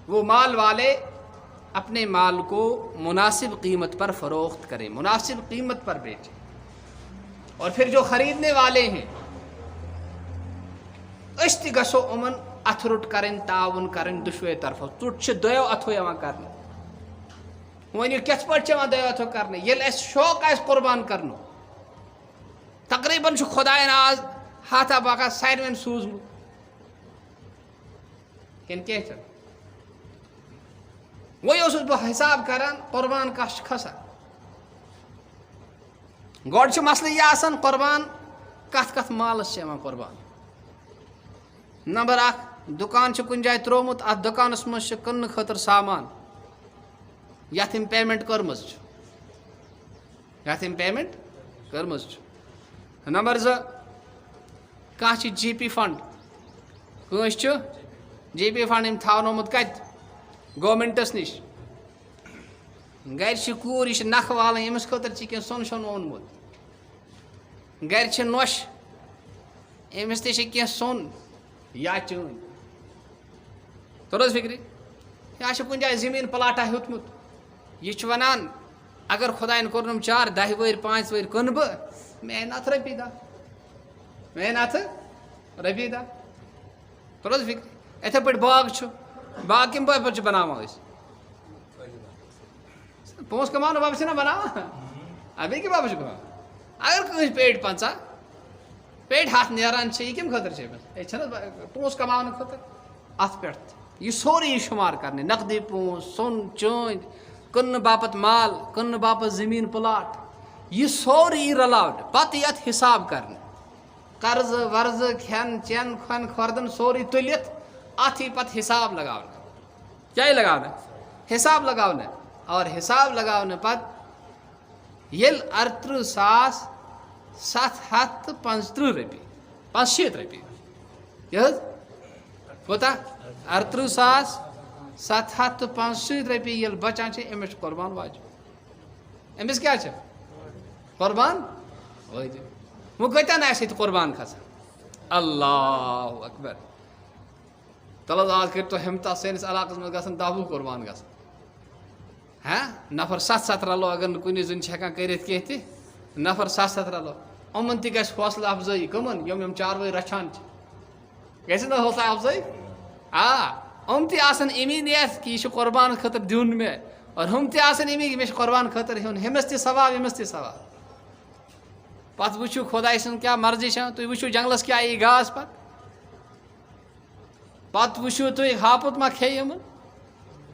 وہ مال والے اپنے مال کو مناسب قیمت پر فروخت کریں، مناسب قیمت پر بیچیں، اور پھر جو خریدنے والے ہیں اشتی گسو امن اتھ رٹ کریں، تعاون کریں دشوے طرفو، ٹوٹ چھ دویو اتھو یوان کرنے۔ ونیو کت پٹ چھ دویو اتھو کرنے، یل اس شوق اس قربان کرنو، تقریباً چھ خدایان آز ہاتھا باقا سائنوین سوزمت کن کی چھ وہی اس بہ حساب کران قربان کس کھسا گوڑ چھ مسئلہ یہ آسان قربان کت کت مالس چھ یوان قربان۔ نمبر اخ دکان چھ کن جائے ترومت، ات دکانس مز چھ کن خاطر سامان یتھ ام پیمنٹ کرمز چھ، یتھ ام پیمنٹ کرمز چھ۔ نمبر زٕ کانٛہہ چھ جی پی فنڈ، کٲنٛسہِ چھُ جی پی فنڈ أمۍ تھاونومُت کتہِ گورمنٹس نش، گھر چھ کوٗر یہِ چھِ نکھٕ والٕنۍ، أمِس خٲطرٕ چھِ کینٛہہ سۄن شۄن اوٚنمُت، گھر چھ نۄش أمِس تہِ چھِ کینٛہہ سۄن یا چٲنۍ، توٚر حظ فکرِ، یا چھِ کُنہِ جایہِ زٔمیٖن پلاٹا ہیوٚتمُت، یہِ چھُ وَنان اگر خۄدایَن کوٚرنم 4 10 ؤری 5 ؤری کٕنہٕ بہٕ، مےٚ اَنہِ اَتھ رۄپیہِ دَہ، مےٚ اَنہِ اَتھٕ رۄپیہِ دَہ، توٚر حظ فکرِ۔ یِتھَے پٲٹھۍ باغ چھُ، باغ کَمہِ باپتھ چھِ بناوان أسۍ؟ پونٛسہٕ کماونہٕ باپتھ چھِنا بناوان، بیٚیہِ کَمہِ باپتھ چھِ بناوان؟ اگر کٲنٛسہِ پیٹہِ 50 پیٹہِ 100 نیران چھِ، یہِ کَمہِ خٲطرٕ چھِ أمِس؟ یہِ چھَنہٕ پونٛسہٕ کماونہٕ خٲطرٕ؟ اَتھ پٮ۪ٹھ تہِ یہِ سورُے یہِ شُمار کرنہِ، نقدی پونٛسہٕ، سۄن چٲنٛدۍ، کٕننہٕ باپتھ مال، کٕننہٕ باپتھ زٔمیٖن پلاٹ، یہِ سورُے یی رلاونہٕ، پتہٕ یی اَتھ حساب کرنہٕ، قرضہٕ ورضہٕ کھٮ۪ن چٮ۪ن کھۄن کھۄردن سورُے تُلِتھ اتھ یی پتہٕ حساب لگاونہٕ، کیٛاہ یی لگاونہٕ؟ حساب لگاونہٕ، اور حساب لگاونہٕ پتہٕ ییٚلہِ 38,735 رۄپیہِ 65 رۄپیہِ، یہِ حظ کوتاہ 38,735 رۄپیہِ ییٚلہِ بچان چھِ، أمِس چھُ قۄربان واجب، أمِس کیٛاہ چھِ قۄربان واجب۔ وۄنۍ کۭتیاہ آسہِ ییٚتہِ قۄربان کھسان؟ اللہ اکبر، تل حظ آز کٔرۍ تو ہمتا، سٲنِس علاقس منٛز گژھن 10 20 قۄربان گژھن، نفر 7 رلو، اگر نہٕ کُنی زٔنۍ چھِ ہٮ۪کان کٔرِتھ کینٛہہ تہِ، نفر 7 رلو، یِمن تہِ گژھِ حوصلہٕ افضٲیی، کٕمن یِم چاروٲے رچھان چھِ، گژھِ نہٕ حوصلہٕ افضٲیی؟ یِم تہِ آسن امی نیت کہِ یہِ چھُ قۄربان خٲطرٕ دیُن مےٚ، اور ہُم تہِ آسن امی مےٚ چھُ قۄربان خٲطرٕ ہیوٚن، ہُمِس تہِ ثواب ییٚمِس تہِ ثواب۔ پتہٕ وٕچھِو خۄداے سٕنٛز کیٛاہ مرضی چھےٚ، تُہۍ وٕچھِو جنگلس کیٛاہ یی گاس، پتہٕ وٕچھِو تُہۍ ہاپُت ما کھیٚیہِ یِمن،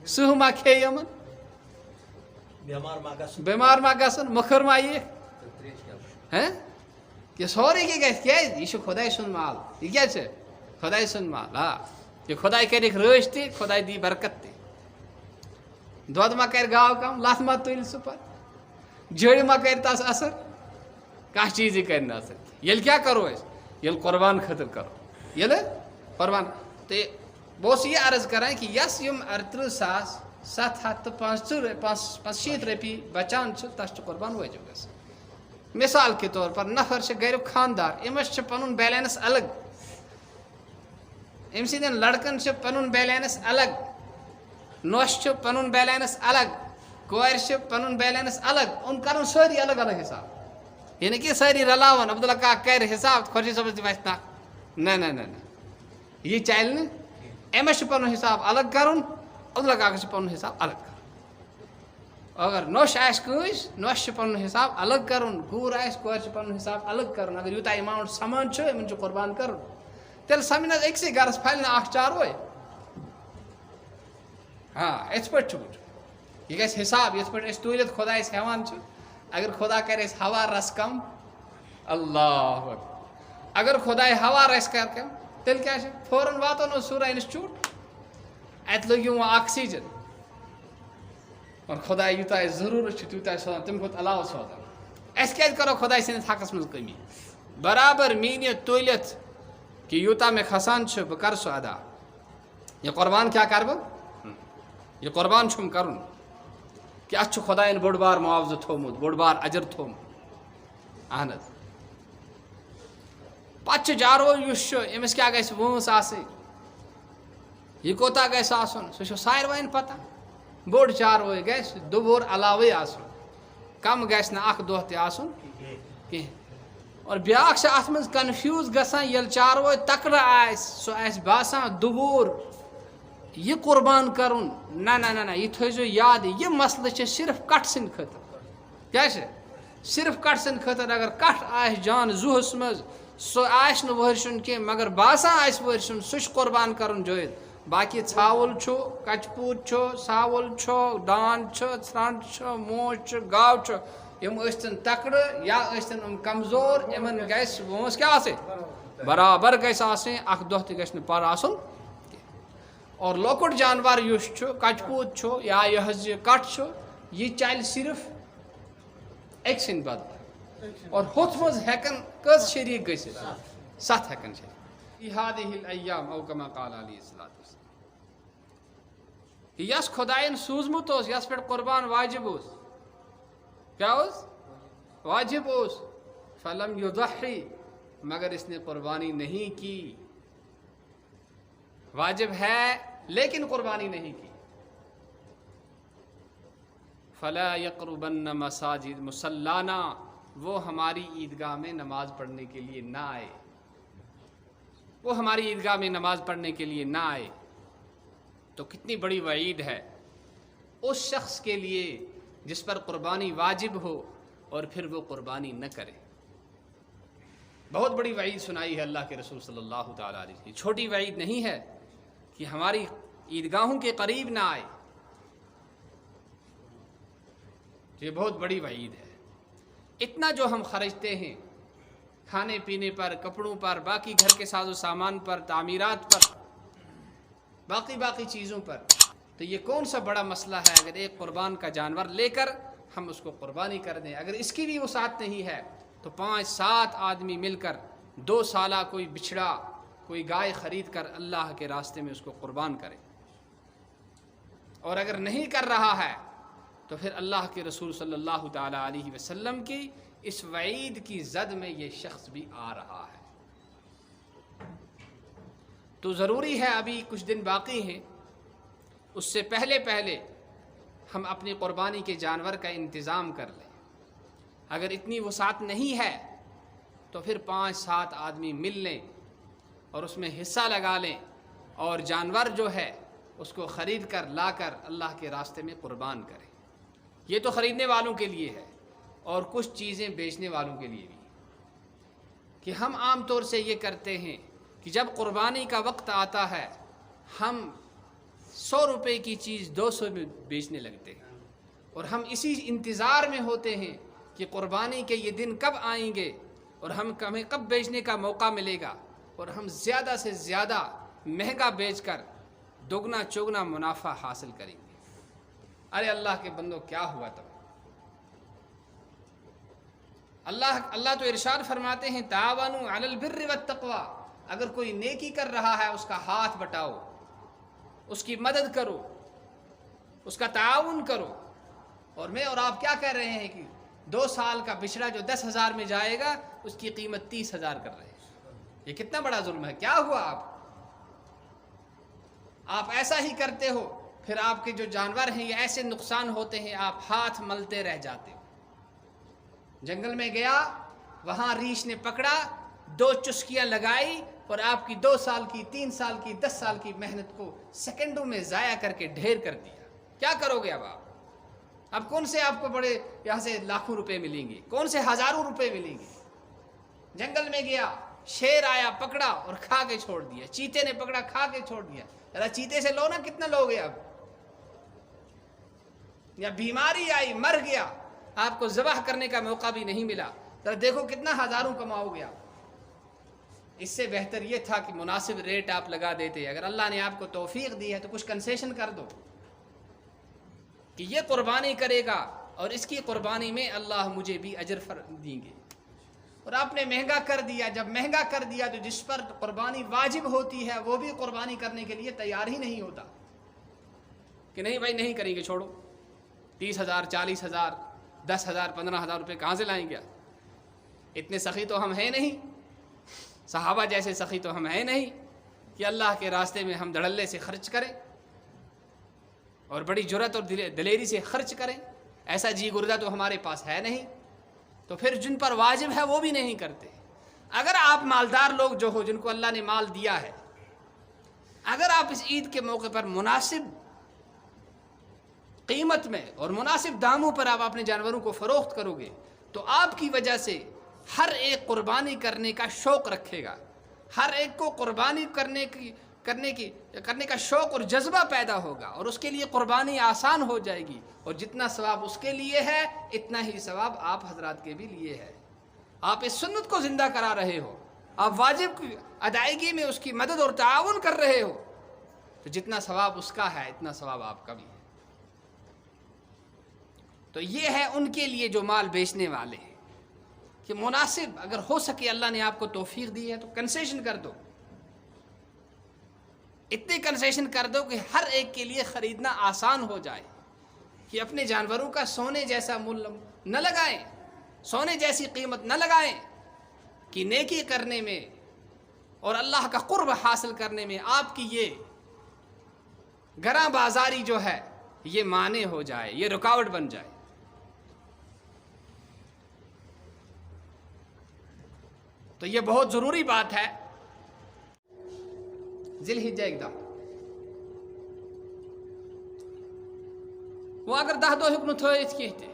سٕہہ ما کھیٚیہِ یِمن، بٮ۪مار ما گژھن، مٔکھٕر ما یِیہِ، یہِ سورُے کیٛاہ گژھِ، کیٛازِ یہِ چھُ خۄداے سُنٛد مال، یہِ کیٛاہ چھِ خۄداے سُنٛد مال، یہِ خۄداے کٔرِکھ رٲچھ تہِ، خۄداے دی برکت تہِ، دۄد ما کرِ گاو کم، لتھ ما تُلہِ سُہ پتہٕ، جٔڑۍ ما کرِ تس اثر، کانٛہہ چیٖزٕے کرِ نہٕ اثر، ییٚلہِ کیٛاہ کرو أسۍ، ییٚلہِ قۄربان خٲطرٕ کرو، ییٚلہِ قۄربان، تہٕ بہٕ اوسُس یہِ عرض کران کہِ یۄس یِم 38,735 رۄپیہِ بچان چھِ، تس چھُ قۄربان وٲجب گژھان۔ مثال کے طور پر نفر چھِ گریُک خاندار، أمِس چھُ پنُن بیلنس الگ، أمۍ سٕنٛدٮ۪ن لڑکن چھُ پنُن بیلنس الگ، نۄش چھُ پنُن بیلنس الگ، کورِ چھِ پنُن بیلنس الگ، یِم کرن سٲری الگ الگ حساب، یہِ نہٕ کہِ سٲری رلاون، عبداللہ کاک کرِ حساب، خۄرشیٖد صٲبس تہِ وَسہِ نہ، یہِ چلہِ نہٕ، أمِس چھُ پنُن حساب الگ کرُن، عبداللہ کاکس چھُ پنُن حساب الگ کرُن، اگر نۄش آسہِ کٲنٛسہِ، نۄش چھُ پنُن حساب الگ کرُن، کوٗر آسہِ کورِ چھُ پنُن حساب الگ کرُن، اگر یوٗتاہ ایماوُنٹ سمان چھُ یِمن چھُ قۄربان کرُن، تیٚلہِ سمجھ نہٕ حظ أکسٕے گرس پھلہِ نہٕ اکھ چاروٲے، یِتھ پٲٹھۍ چھُ وٕچھُن، یہِ گژھِ حساب، یِتھ پٲٹھۍ أسۍ توٗلِتھ خۄدایس ہٮ۪وان چھِ، اگر خۄدا کرِ اَسہِ ہوا رس کم، اللہ اکبر، اگر خۄداے ہوا رس کر کم، تیٚلہِ کیٛاہ چھُ، فوراً واتو نہٕ سوٗرہ اِنسچوٗٹ، اَتہِ لٔگِو وۄنۍ آکسیجن، اور خۄداے یوٗتاہ اَسہِ ضروٗرت چھُ تیوٗتاہ چھُ سوزان، تَمہِ کھۄتہٕ علاوٕ سوزان، أسۍ کیٛازِ کرو خۄداے سٕنٛدِس حقس منٛز کٔمی، برابر میٖنِتھ تُلِتھ کہِ یوٗتاہ مےٚ کھسان چھُ بہٕ کرٕ سُہ ادا، یہِ قۄربان کیٛاہ کرٕ بہٕ، یہِ قۄربان چھُم کرُن، کہِ اَتھ چھُ خۄدایَن بوٚڑ بار معاوضہٕ تھوٚومُت، بوٚڑ بار اجر تھوٚومُت، اہن حظ۔ پتہٕ چھُ جاروٲے یُس چھُ، أمِس کیٛاہ گژھِ وٲنٛس آسٕنۍ، یہ کوتا گیس آسن سو سائر وائن پتہ بوڑ چاروے گیس دبور علاوے آسن کم گیس نا اخ دو تے آسن کہ اور بیاکھ سے ات مز کنفیوز گژھان یل چاروے تکڑا آس سو آس باسان دبور یہ قربان کرن نہ نہ نہ یہ تھوزو یاد یہ مسئلہ صرف کٹ سند خطر کیا صرف کٹ سند خطر اگر کٹ آس جان زوہس مز سو آس نہ ورشن کی مگر باسان آس ورشن سہ قربان کرن جوید باقی ژھاوُل چھُ کچپوٗت چھُ ژھاوُل چھُ دان چھُ ژھرٛنٛٹ چھُ موج چھُ گاو چھُ یم ٲسۍتن تکڑٕ یا ٲسۍتن یِم کمزور یمن گژھِ وٲنٛس کیٛاہ آسٕنۍ برابر گژھِ آسٕنۍ اکھ دۄہ تہِ گژھِ نہٕ پَر آسُن اور لۄکُٹ جانور یُس چھُ کچپوٗت چھُ یا یہِ حظ یہِ کٹھ چھُ یہِ چلہِ صرف أکۍ سٕنٛدِ بدلہٕ اور ہُتھ منٛز ہٮ۪کن کٔژ شریٖک گٔژھِتھ 7 ہٮ۪کن شریٖک هذه الايام او كما قال عليه الصلاه والسلام یس خدائن سوزمت اوس یس پہ قربان واجب اوس کیا اوس واجب اوس فلم یضحی مگر اس نے قربانی نہیں کی واجب ہے لیکن قربانی نہیں کی فلا یقربن مساجد مصلانا وہ ہماری عیدگاہ میں نماز پڑھنے کے لیے نہ آئے وہ ہماری عیدگاہ میں نماز پڑھنے کے لیے نہ آئے تو کتنی بڑی وعید ہے اس شخص کے لیے جس پر قربانی واجب ہو اور پھر وہ قربانی نہ کرے بہت بڑی وعید سنائی ہے اللہ کے رسول صلی اللہ تعالیٰ علیہ وسلم چھوٹی وعید نہیں ہے کہ ہماری عیدگاہوں کے قریب نہ آئے یہ بہت بڑی وعید ہے اتنا جو ہم خرچتے ہیں کھانے پینے پر کپڑوں پر باقی گھر کے ساز و سامان پر تعمیرات پر باقی چیزوں پر تو یہ کون سا بڑا مسئلہ ہے اگر ایک قربان کا جانور لے کر ہم اس کو قربانی کر دیں اگر اس کی بھی وسعت نہیں ہے تو 5-7 آدمی مل کر 2 سالہ کوئی بچھڑا کوئی گائے خرید کر اللہ کے راستے میں اس کو قربان کرے اور اگر نہیں کر رہا ہے تو پھر اللہ کے رسول صلی اللہ تعالیٰ علیہ وسلم کی اس وعید کی زد میں یہ شخص بھی آ رہا ہے تو ضروری ہے ابھی کچھ دن باقی ہیں اس سے پہلے ہم اپنی قربانی کے جانور کا انتظام کر لیں اگر اتنی وسعت نہیں ہے تو پھر 5-7 آدمی مل لیں اور اس میں حصہ لگا لیں اور جانور جو ہے اس کو خرید کر لا کر اللہ کے راستے میں قربان کریں یہ تو خریدنے والوں کے لیے ہے اور کچھ چیزیں بیچنے والوں کے لیے بھی کہ ہم عام طور سے یہ کرتے ہیں کہ جب قربانی کا وقت آتا ہے ہم 100 روپے کی چیز 200 میں بیچنے لگتے ہیں اور ہم اسی انتظار میں ہوتے ہیں کہ قربانی کے یہ دن کب آئیں گے اور ہمیں کب بیچنے کا موقع ملے گا اور ہم زیادہ سے زیادہ مہنگا بیچ کر دوگنا چوگنا منافع حاصل کریں گے ارے اللہ کے بندوں کیا ہوا تب اللہ تو ارشاد فرماتے ہیں تعاونوا علی البر والتقوی اگر کوئی نیکی کر رہا ہے اس کا ہاتھ بٹاؤ اس کی مدد کرو اس کا تعاون کرو اور میں اور آپ کیا کہہ رہے ہیں کہ 2 سال کا بچڑا جو 10,000 میں جائے گا اس کی قیمت 30,000 کر رہے ہیں یہ کتنا بڑا ظلم ہے کیا ہوا آپ ایسا ہی کرتے ہو پھر آپ کے جو جانور ہیں یہ ایسے نقصان ہوتے ہیں آپ ہاتھ ملتے رہ جاتے ہو جنگل میں گیا وہاں ریچھ نے پکڑا 2 چسکیاں لگائی اور آپ کی 2 سال کی 3 سال کی 10 سال کی محنت کو سیکنڈوں میں ضائع کر کے ڈھیر کر دیا کیا کرو گے اب کون سے آپ کو بڑے یہاں سے لاکھوں روپے ملیں گے کون سے ہزاروں روپے ملیں گے جنگل میں گیا شیر آیا پکڑا اور کھا کے چھوڑ دیا چیتے نے پکڑا کھا کے چھوڑ دیا ذرا چیتے سے لو نا کتنا لوگے اب یا بیماری آئی مر گیا آپ کو ذبح کرنے کا موقع بھی نہیں ملا ذرا دیکھو کتنا ہزاروں کماؤ گے آپ اس سے بہتر یہ تھا کہ مناسب ریٹ آپ لگا دیتے اگر اللہ نے آپ کو توفیق دی ہے تو کچھ کنسیشن کر دو کہ یہ قربانی کرے گا اور اس کی قربانی میں اللہ مجھے بھی اجر دیں گے اور آپ نے مہنگا کر دیا جب مہنگا کر دیا تو جس پر قربانی واجب ہوتی ہے وہ بھی قربانی کرنے کے لیے تیار ہی نہیں ہوتا کہ نہیں بھائی نہیں کریں گے چھوڑو 30,000 40,000 10,000 15,000 روپے کہاں سے لائیں گے اتنے سخی تو ہم ہیں نہیں صحابہ جیسے سخی تو ہم ہیں نہیں کہ اللہ کے راستے میں ہم دھڑلے سے خرچ کریں اور بڑی جرأت اور دلیری سے خرچ کریں، ایسا جی گردہ تو ہمارے پاس ہے نہیں، تو پھر جن پر واجب ہے وہ بھی نہیں کرتے۔ اگر آپ مالدار لوگ جو ہو، جن کو اللہ نے مال دیا ہے، اگر آپ اس عید کے موقع پر مناسب قیمت میں اور مناسب داموں پر آپ اپنے جانوروں کو فروخت کرو گے تو آپ کی وجہ سے ہر ایک قربانی کرنے کا شوق رکھے گا، ہر ایک کو قربانی کرنے کا شوق اور جذبہ پیدا ہوگا، اور اس کے لیے قربانی آسان ہو جائے گی، اور جتنا ثواب اس کے لیے ہے اتنا ہی ثواب آپ حضرات کے بھی لیے ہے۔ آپ اس سنت کو زندہ کرا رہے ہو، آپ واجب کی ادائیگی میں اس کی مدد اور تعاون کر رہے ہو، تو جتنا ثواب اس کا ہے اتنا ثواب آپ کا بھی ہے۔ تو یہ ہے ان کے لیے جو مال بیچنے والے ہیں کہ مناسب، اگر ہو سکے اللہ نے آپ کو توفیق دی ہے تو کنسیشن کر دو، اتنے کنسیشن کر دو کہ ہر ایک کے لیے خریدنا آسان ہو جائے، کہ اپنے جانوروں کا سونے جیسا مول نہ لگائیں، سونے جیسی قیمت نہ لگائیں، کہ نیکی کرنے میں اور اللہ کا قرب حاصل کرنے میں آپ کی یہ گراں بازاری جو ہے یہ مانع ہو جائے، یہ رکاوٹ بن جائے۔ تو یہ بہت ضروری بات ہے۔ ذی الحجہ ایک دم وہ اگر 10 دۄہ ہیوٚک نہٕ تھٲیِتھ کینٛہہ تہِ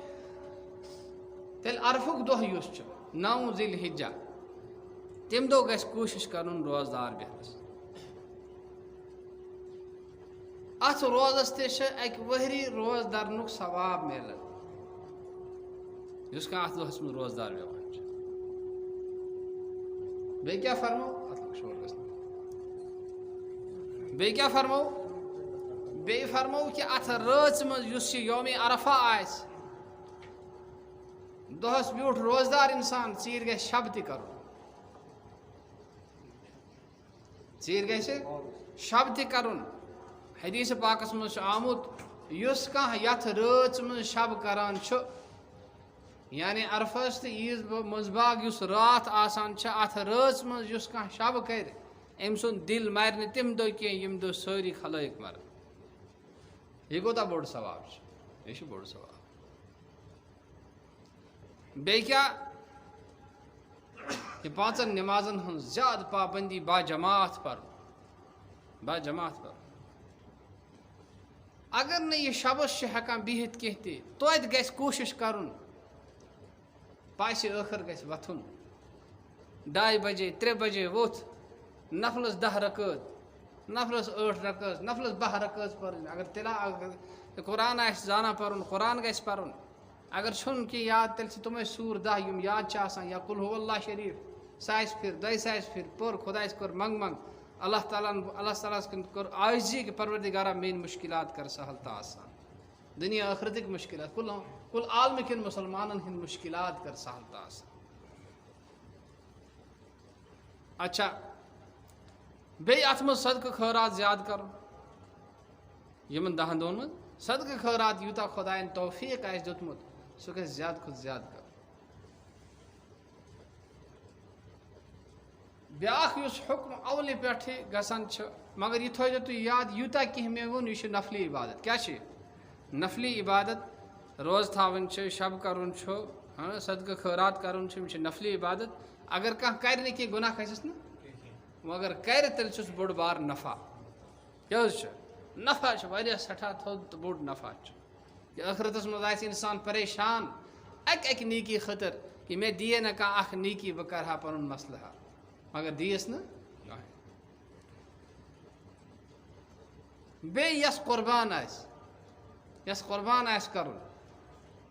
تیٚلہِ عرفُک دۄہ یُس چھُ 9 ذی الحجہ تَمہِ دۄہ گژھِ کوٗشِش کَرُن روزدار بیٚہنَس۔ اَتھ روزَس تہِ چھِ اَکہِ ؤہری روز دَرنُک ثواب میلان یُس کانٛہہ اَتھ دۄہَس منٛز روزدار بیٚہوان چھُ۔ بیٚیہِ کیٛاہ فرمو؟ شور گژھِ نہٕ۔ بیٚیہِ کیٛاہ فرمو؟ بیٚیہِ فرمو کہِ اَتھ رٲژ منٛز یُس یہِ یومِ عرفہ آسہِ، دۄہَس بیوٗٹھ روزدار اِنسان، ژیٖرۍ گژھِ شب تہِ کَرُن، ژیٖرۍ گژھِ شب تہِ کَرُن۔ حدیث پاکَس منٛز چھُ آمُت یُس کانٛہہ یَتھ رٲژ منٛز شب کران چھُ، یعنی عرفس تہٕ عیٖذ منٛزباگ یُس راتھ آسان چھِ، اَتھ رٲژ منٛز یُس کانٛہہ شب کرِ، أمۍ سُنٛد دِل مَرِ نہٕ تَمہِ دۄہ کینٛہہ ییٚمہِ دۄہ سٲری خلٲیِق مَرن۔ یہ کوٗتاہ بوٚڑ ثواب چھُ، یہِ چھُ بوٚڑ ثواب۔ بیٚیہِ کیٛاہ؟ کہ 5 نمازن ہٕنٛز زیادٕ پابندی باجماعت پَرُن، باجماعت پَرُن۔ اگر نہٕ یہِ شبس چھِ ہٮ۪کان بِہِتھ کینٛہہ تہِ توتہِ گژھِ کوٗشِش کَرُن، پاسہِ ٲخٕر گژھِ وۄتھُن، 2 بجے 3 بجے ووٚتھ، نفلس 10 رکٲژ، نفلس 8 رکٲژ، نفلس 12 رکٲژ پَرٕنۍ۔ اگر قرآن آسہِ زانان پَرُن قرآن گژھِ پَرُن، اگر چھُنہٕ کینٛہہ یاد تیٚلہِ چھِ تِمے سوٗر 10 یِم یاد چھِ آسان، یا قُل ہوٗ اللہ شریٖف 1000 پھِرِ 2000 پھِرِ پوٚر، خۄدایَس کوٚر منٛگ اللہ تعالیٰ ہَس کوٚر عاجزی کہ پروردگارہ میٛٲنۍ مُشکلات کر سہل تہٕ آسان، دُنیا ٲخرتٕکۍ مُشکلات، کُل عالمٕکٮ۪ن مُسلمانن ہٕنٛدۍ مُشکلات کر سہل تہٕ آسان۔ اچھا، بیٚیہِ اَتھ منٛز صدقہٕ خٲرات زیادٕ کَرُن، یِمن 10 دۄہن منٛز صدقہٕ خٲرات یوٗتاہ خۄدایَن توفیٖق آسہِ دیُتمُت سُہ گژھِ زیادٕ کھۄتہٕ زیادٕ کَرُن۔ بیٛاکھ یُس حُکم اولہِ پٮ۪ٹھٕے گژھان چھُ، مگر یہِ تھٲیزیو تُہۍ یاد یوٗتاہ کینٛہہ مےٚ ووٚن یہِ چھُ نفلی عبادت۔ کیٛاہ چھِ نفلی عبادت؟ روزٕ تھاوٕنۍ چھِ، شب کَرُن چھُ، صدقہٕ خٲرات کَرُن چھُ، یِم چھِ نفلی عبادت۔ اگر کانٛہہ کَرِ نہٕ کینٛہہ گۄناہ کھسٮ۪س نہٕ، مگر کَرِ تیٚلہِ چھُس بوٚڑ بار نفع۔ کیٛاہ حظ چھُ نفع؟ چھُ واریاہ سٮ۪ٹھاہ تھوٚد تہٕ بوٚڑ نفع چھُ، کہ ٲخرتس منٛز آسہِ اِنسان پریشان اَکہِ نیکی خٲطرٕ کہ مےٚ دِیے نہٕ کانٛہہ اکھ نیکی بہٕ کَرٕ ہا پَنُن مسلہٕ حل، مگر دِیَس نہٕ کٕہٕنۍ۔ بیٚیہِ یۄس قۄربان آسہِ کَرُن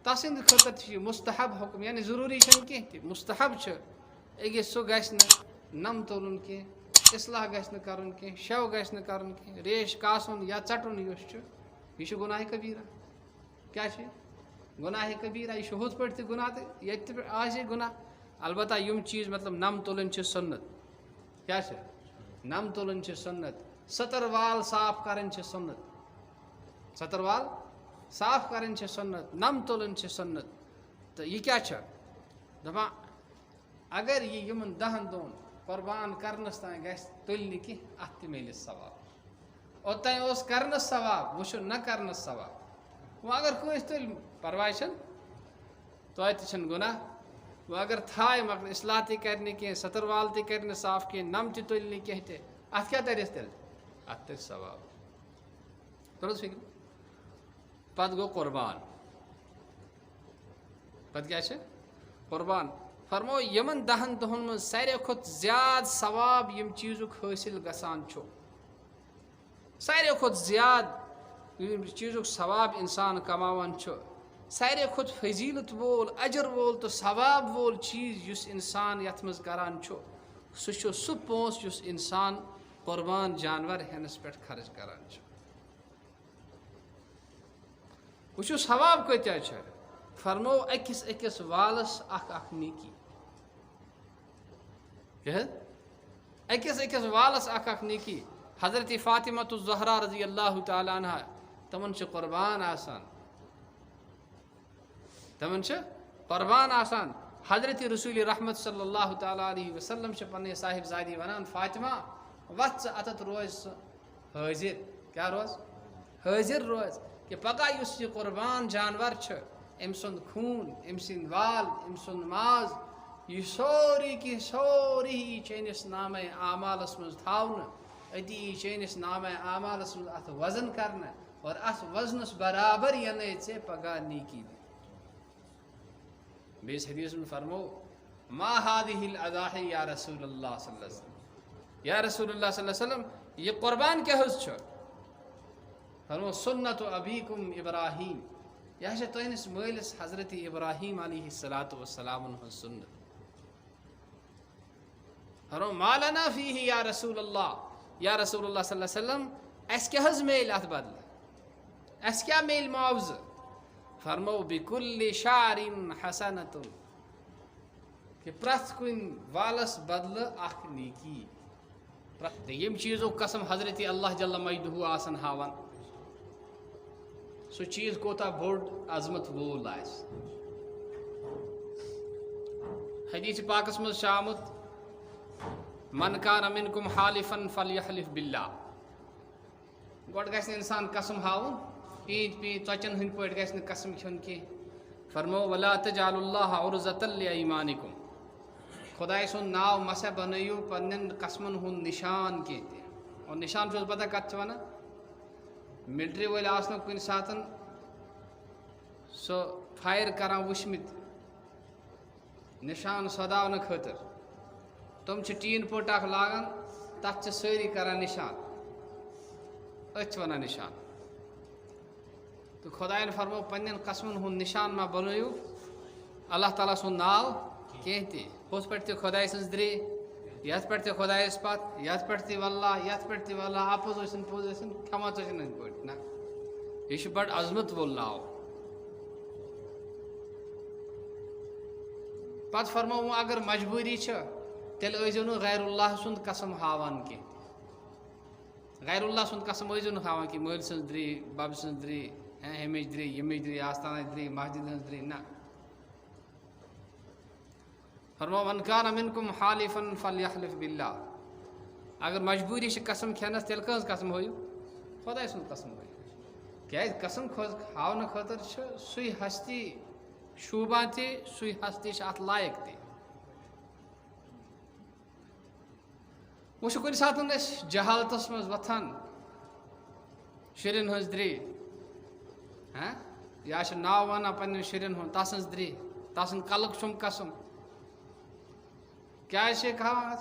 تسٕنٛدِ خٲطرٕ تہِ چھُ یہِ مُستحب حُکم، یعنی ضروٗری چھُنہٕ کینٛہہ تہِ، مُستحب چھُ أکِس سُہ گژھِ نہٕ نم تُلُن کینٛہہ، اصلاح گژھِ نہٕ کَرُن کینٛہہ، شو گژھِ نہٕ کَرُن کینٛہہ، ریش کاسُن یا ژَٹُن یُس چھُ یہِ چھُ گۄناہِ کبیٖرہ۔ کیٛاہ چھِ گۄناہِ کبیٖرہ؟ یہِ چھُ ہُتھ پٲٹھۍ تہِ گۄناہ تہٕ ییٚتہِ تہِ آسہِ گۄناہ، البتہ یِم چیٖز مطلب نم تُلٕنۍ چھِ سُنت۔ کیٛاہ چھِ نم تُلٕنۍ چھِ سُنت، ستر وال صاف کَرٕنۍ چھِ سُنت، ستر وال صاف کَرٕنۍ چھِ سُنت، نم تُلٕنۍ چھِ سُنت۔ تہٕ یہِ کیٛاہ چھِ دَپان؟ اگر یہِ یِمن 10 دۄہن قربان کرنس تان گژھِ تُلنہِ کینٛہہ اَتھ تہِ میلہِ ثواب اوٚتانۍ اوس کرنس ثواب وۄنۍ چھُ نہ کرنس ثواب وۄنۍ اگر کٲنٛسہِ تُلہِ پرواے چھُنہٕ توتہِ تہِ چھُنہٕ گُناہ وۄنۍ اگر تھایہِ مگر اصلاح تہِ کرِ نہٕ کینٛہہ ستر وال تہِ کرِ نہٕ صاف کینٛہہ نم تہِ تُلہِ نہٕ کینٛہہ تہِ اَتھ کیٛاہ ترٮ۪س تیٚلہِ اَتھ ترِ ثواب توٚر حظ فِکرِ پتہٕ گوٚو قۄربان پتہٕ کیٛاہ چھِ قۄربان فرمو یِمن 10 دۄہن منٛز ساروی کھۄتہٕ زیادٕ ثواب ییٚمہِ چیٖزُک حٲصِل گژھان چھُ ساروی کھۄتہٕ زیادٕ ییٚمہِ چیٖزُک ثواب اِنسان کماوان چھُ ساروی کھۄتہٕ فضیٖلت وول اجر وول تہٕ ثواب وول چیٖز یُس اِنسان یتھ منٛز کران چھُ سُہ چھُ سُہ پونٛسہٕ یُس اِنسان قۄربان جانور ہٮ۪نس پٮ۪ٹھ خرٕچ کران چھُ وٕچھو ثواب کۭتیاہ چھِ فرمو أکِس أکِس والس اکھ اکھ نیکی کیٛاہ حظ أکِس أکِس والس اکھ اکھ نیکی حضرت فاطمۃ الزہرا رضی اللہ تعالیٰ عنہا تِمن چھِ قۄربان آسان تِمن چھِ قۄربان آسان حضرت رسول رحمت صلی اللہ تعالیٰ علیہ وسلم چھِ پننہِ صاحب زادی ونان فاطمہ وَتھ ژٕ اَتٮ۪تھ روزِ سُہ حٲضِر کیٛاہ روز حٲضِر روز کہِ پگاہ یُس یہِ قۄربان جانور چھُ أمۍ سُنٛد خوٗن أمۍ سٕنٛدۍ وال أمۍ سُنٛد ماز یہِ سورُے کینٛہہ سورُے یی چٲنِس نامے اعمالس منٛز تھاونہٕ أتی یی چٲنِس نامے اعمالس منٛز اتھ وزن کرنہٕ اور اتھ وزنس برابر یِنَے ژےٚ پگاہ نیکی دِ بیٚیِس حدیث منٛز فرمو ما هذه الاضاحی یا رسول اللہ صلی اللہ علیہ وسلم یا رسول اللہ صلی اللہ علیہ وسلم یہ قۄربان کیٛاہ حظ چھُ فرمو سنت ابیکم ابراہیم یہِ چھِ تُہنٛدِس مٲلِس حضرت ابراہیم علیہ الصلاۃ والسلامن ہٕنٛز سنت فرمو ما لنا فیہ یا رسول اللہ یا رسول اللہ صلی اللہ علیہ وسلم اَسہِ کیٛاہ حظ میلہِ اَتھ بدلہٕ اَسہِ کیٛاہ میلہِ معاوضہٕ فرمو بِکُلِ شعرٍ حسنۃ کہ پرٛٮ۪تھ کُنہِ والس بدلہٕ اکھ نیکی ییٚمہِ چیٖزُک قسم حضرت اللہ جل مجدہ آسان ہاوان سُہ چیٖز کوتاہ بوٚڑ عظمت وول آسہِ حدیث پاکس منٛز چھُ آمُت من کان منکم حالفا فلیحلف باللہ گۄڈٕ گژھِ نہٕ اِنسان قسم ہاوُن پیٖنٛتۍ پیٖنٛتۍ ژۄچن ہٕنٛدۍ پٲٹھۍ گژھِ نہٕ قسم کھیوٚن کینٛہہ فرمو ولا تجعلوا اللہ عرضۃ لایمانکم خۄداے سُنٛد ناو مسا بنٲیِو پننٮ۪ن قسمن ہُنٛد نِشان کینٛہہ تہِ اور نِشان چھُس پتہ کتھ چھِ ونان ملٹری وٲلۍ آسنو کُنہِ ساتہٕ سُہ فایر کران وٕچھمٕتۍ نِشان سۄداونہٕ خٲطرٕ تِم چھِ ٹیٖن پٔٹ اکھ لاگان تتھ چھِ سٲری کران نِشان أتھۍ چھِ ونان نِشان تہٕ خۄدایَن فرمو پننٮ۪ن قسمن ہُنٛد نِشان ما بنٲیِو اللہ تعالیٰ سُنٛد ناو کینٛہہ تہِ ہُتھ پٲٹھۍ تہِ خۄداے سٕنٛز درے یتھ پٮ۪ٹھ تہِ خۄدایس پتھ یتھ پٮ۪ٹھ تہِ واللہ یتھ پٮ۪ٹھ تہِ واللہ اپُز ٲسِن پوٚز ٲسِن کھٮ۪مو ژۄچن ہٕنٛدۍ پٲٹھۍ نہ یہِ چھُ بڑٕ عظمت وول ناو پتہٕ فرمو وۄنۍ اگر مجبوٗری چھِ تیٚلہِ ٲسۍزیو نہٕ غیر اللہ سُنٛد قسم ہاوان کینٛہہ غیر اللہ سُنٛد قسم ٲسۍزیو نہٕ ہاوان کینٛہہ مٲلۍ سٕنٛز درے ببہٕ سٕنٛز درے ہیٚمِچ درے ییٚمِچ درے آستانٕچ درے مسجد ہٕنٛز درے نہ فرمو من کان منکم حالفا فلیحلف باللہ اگر مجبوٗری چھِ قسم کھٮ۪نس تیٚلہِ کٕہٕنٛز قسم ہٲیِو خۄداے سُنٛد قسم ہٲیِو کیٛازِ قسم ہاونہٕ خٲطرٕ چھُ سُے ہستی شوٗبان تہِ سُے ہستی چھِ اتھ لایق تہِ وۄنۍ چھُ کُنہِ ساتہٕ أسۍ جہالتس منٛز وۄتھان شُرٮ۪ن ہٕنٛز درے یا چھِ ناو ونان پننٮ۪ن شُرٮ۪ن ہُنٛد تسٕنٛز درے تسُنٛد کلُک چھُم قسم کیٛازِ چھِ ہاوان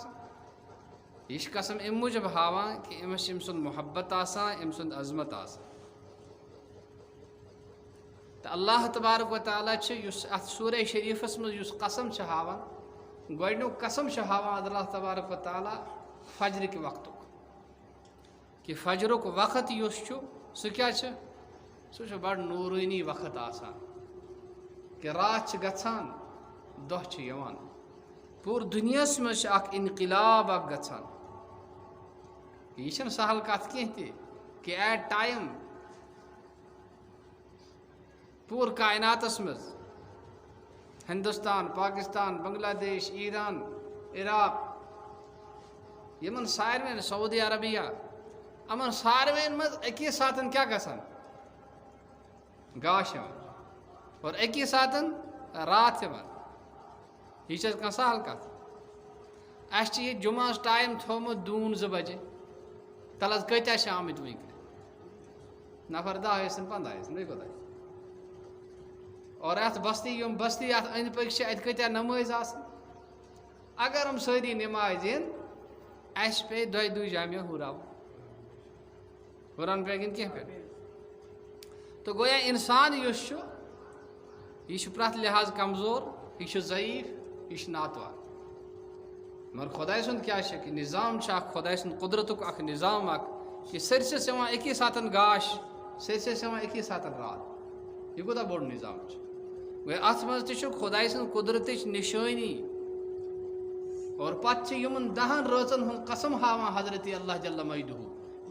یہِ چھِ قسم امہِ موٗجوٗب ہاوان کہِ أمِس چھِ أمۍ سُنٛد محبت آسان أمۍ سُنٛد عظمت آسان تہٕ اللہ تبارک و تعالیٰ چھِ یُس اتھ سورہ شریٖفس منٛز یُس قسم چھِ ہاوان گۄڈنیُک قسم چھِ ہاوان اللہ تبارک و تعالیٰ فجرٕکہِ وقتُک کہِ فجرُک وقت یُس چھُ سُہ کیٛاہ چھُ سُہ چھُ بڑٕ نوٗرٲنی وقت آسان کہِ راتھ چھِ گژھان دۄہ چھِ یِوان پوٗرٕ دُنیاہس منٛز چھِ اکھ انقلاب اکھ گژھان یہِ چھنہٕ سہل کتھ کینٛہہ تہِ کہِ ایٹ ٹایم پوٗرٕ کایناتس منٛز ہندوستان پاکستان بنگلہ دیش ایران عراق یمن ساروین سعودی عربیہ یمن ساروین مز اکی ساتن کیا گژھان گاش یوان اور اکی ساتن رات یوان یہ چھا کانٛہہ سہل کتھ اس چھ یہ جمعہ ٹائم تھومت دون 2 بجے تل حظ کتیا چھ آمت ونکن نفر 10 ٲسِن 15 ٲسِن بیٚیہِ کوتاہ اور اتھ بستی یم بستی اتھ أنٛدۍ پٔکۍ چھِ اتہِ کۭتیاہ نمٲز آسان اگر ہم سٲری نماز یِن اَسہِ پیٚیہِ 2 جامعہ ہُراوُن ہُران پیٚیہِ کِنہٕ کینٛہہ پیٚیہِ تو گویا انسان یُس چھُ یہ چھُ پرٛٮ۪تھ لحاظ کمزور یہ چھُ ضعیف یہ چھُ ناتوار مگر خداے سُنٛد کیٛاہ چھُ کہ نظام چھُ اکھ خداے سُنٛد قدرتُک اکھ نظام اکھ کہ سٲرسِس یِوان اکی ساتن گاش سٲرسِس یِوان اکی ساتن رات یہ کوٗتاہ بوٚڑ نظام چھُ گویا اتھ منٛز تہِ چھُ خداے سٕنٛز قدرتٕچ نِشٲنی اور پتہٕ چھِ یِمن 10 رٲژن ہُنٛد قسم ہاوان حضرت اللہ جل مجدہ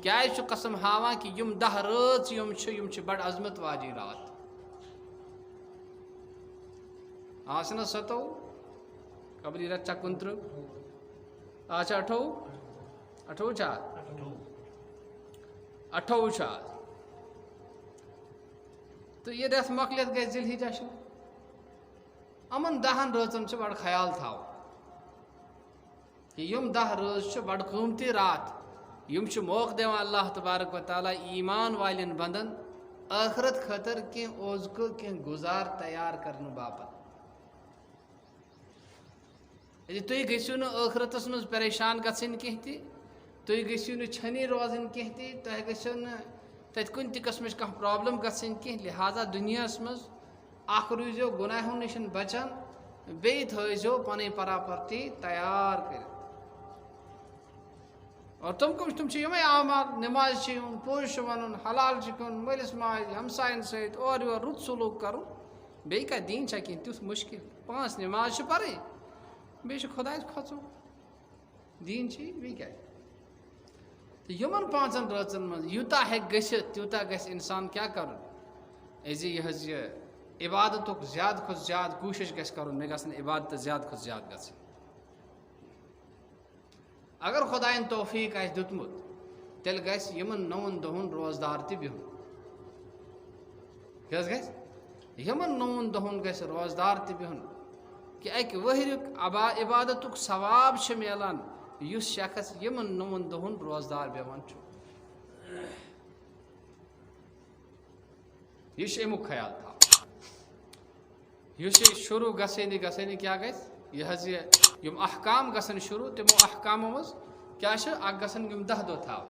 کیٛازِ چھُ قسم ہاوان کہ یم 10 رٲژ یِم چھِ بڑٕ عظمت واجی رات آز چھِنہ 27 قبلی رٮ۪تھ چھا 29 آز چھا 28 چھا 28 چھُ آز تہٕ یہِ رٮ۪تھ مۄکلِتھ گژھِ ذی الحجہ شروع یِمن 10 رٲژن چھُ بڑٕ خیال تھاوُن کہ یم 10 رٲژ چھِ بڑٕ قۭمتی رات یم چھِ موقعہٕ دِوان اللہ تبارک و تعالیٰ ایمان والٮ۪ن بندن ٲخرت خٲطرٕ کینٛہہ اوزکہٕ کینٛہہ گُزار تیار کرنہٕ باپتھ تُہۍ گٔژھِو نہٕ ٲخرتس منٛز پریشان گژھٕنۍ کینٛہہ تہِ تُہۍ گٔژھِو نہٕ چھٔنی روزٕنۍ کینٛہہ تہِ تۄہہِ گٔژھِو نہٕ تتہِ کُنہِ تہِ قٕسمٕچ کانٛہہ پرابلم گژھٕنۍ کینٛہہ لہٰذا دُنیاہس منٛز اکھ روٗزِو گۄناہو نِش بچن بیٚیہِ تھٲیزیو پنٕنۍ پراپرٹی تیار کٔرِتھ اور تِم چھِ یِمے اعمال نماز چھِ یُن پوٚز چھُ وَنُن حلال چھُ کھیوٚن مٲلِس ماجہِ ہمساین سۭتۍ اورٕ یورٕ رُت سلوٗک کرُن بیٚیہِ کتھ دیٖن چھا کینٛہہ تیُتھ مُشکل 5 نماز چھِ پرٕنۍ بیٚیہِ چھُ خۄدایس کھۄژُن دیٖن چھِ یی بیٚیہِ کیٛاہ تہٕ یِمن 5 رٲژن منٛز یوٗتاہ ہیٚکہِ گٔژھِتھ تیوٗتاہ گژھِ انسان کیٛاہ کرُن زِ یہِ حظ یہِ عبادتُک زیادٕ کھۄتہٕ زیادٕ کوٗشش گژھِ کرُن مےٚ گژھن عبادتہٕ زیادٕ کھۄتہٕ زیادٕ گژھٕنۍ اگر خۄدایَن توفیٖق آسہِ دیُتمُت تیٚلہِ گژھِ یِمن 9 دۄہن روزدار تہِ بِہُن کیٛاہ حظ گژھِ یِمن 9 دۄہن گژھِ روزدار تہِ بِہُن کہ اکہِ ؤہریُک عبادتُک ثواب چھُ میلان یُس شخص یِمن 9 دۄہن روزدار بیٚہوان چھُ یہ چھُ امیُک خیال تھاوُن یُس یہِ شروٗع گژھٲنی کیٛاہ گژھِ یہ حظ یِم احکام گژھن شروٗع تِمو احکامو منٛز کیٛاہ چھِ اکھ گژھن یِم 10 دۄہ تھاوٕنۍ